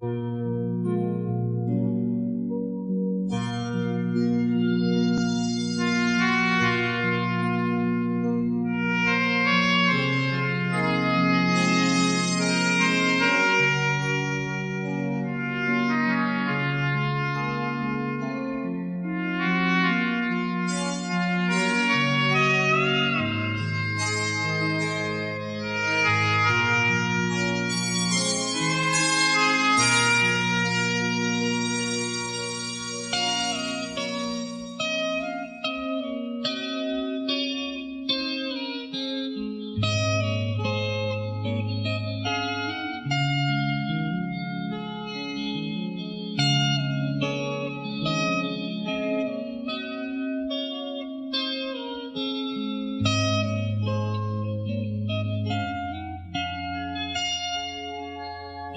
ပ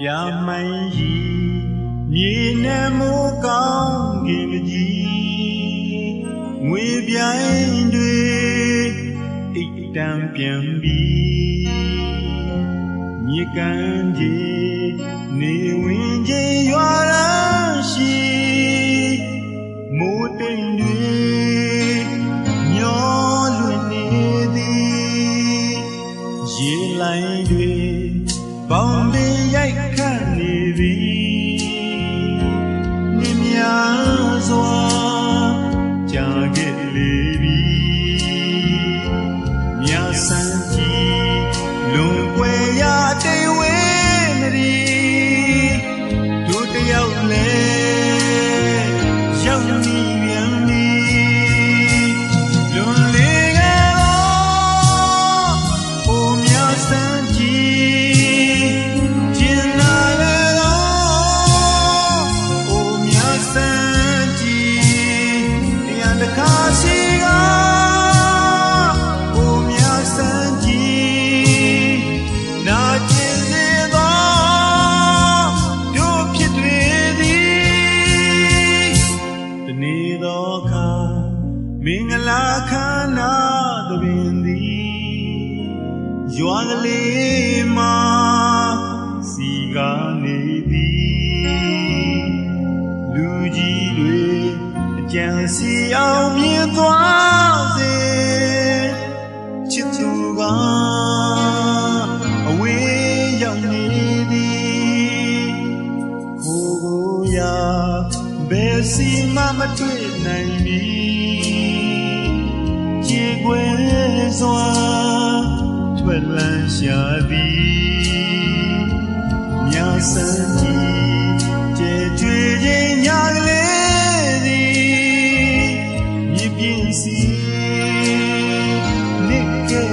ြမိုင်းကြီးမြေနဲ့မိုးကောင်းကင်ကြီးငွေပြိုင်တွေအိတ်တံပြန်ပြီးမြေကန်ကြီးနေဝင်ကြီးရွာရရှိမိုးတိမ်တွေမျောလွင်နေသည်ရေလိုင်းတွေပေါင်ပင်ရိုက်ခတ်နေသည်မြင်များစွာကြာခဲ့လေပြီမြတ်ဆန်းကြီးလွန်ကွယ်ရာတိမ်ဝဲမရီတို့တယောက်လဲရောက်နေပြန်ပြီလွန်လေခဲ့တော့အိုမြတ်ဆန်းမင်္ဂလာခန္ဓာသဘင်သည်ရွာကလေးမှာစီကနေသည်လူကြီးတွေအကြံစီအောင်မြင်သွားစေချစ်သူကအဝေးရောက်နေသည်ကိုရာဘယ်စီမှမတွေ့နိုင်ပြီကြေကွယ်စွာထွက်လန်းရှာသည်မြတ်ဆန်းကြီးကျေကျွေးခြင်းညာကလေးသည်မြစ်ပြင်းစီနိကဲ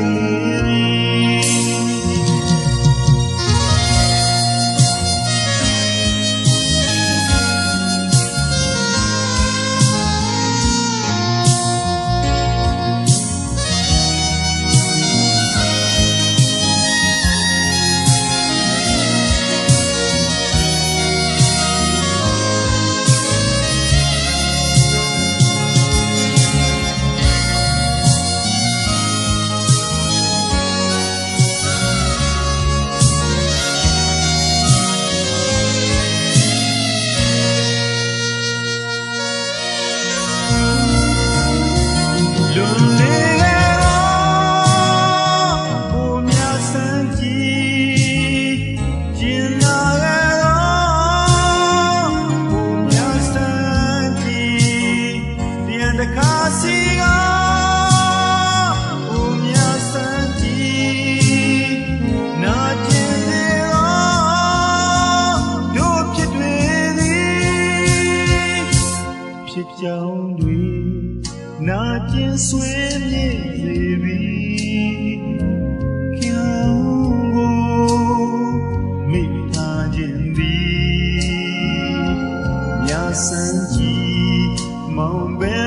ဖြစ်ကြောင်းတွေနာကျင်ဆွေးမြေ့စေသည်ကြောင်းကိုမိထားခြင်းသည်မြတ်ဆန်းကြီးမောင်ပဲ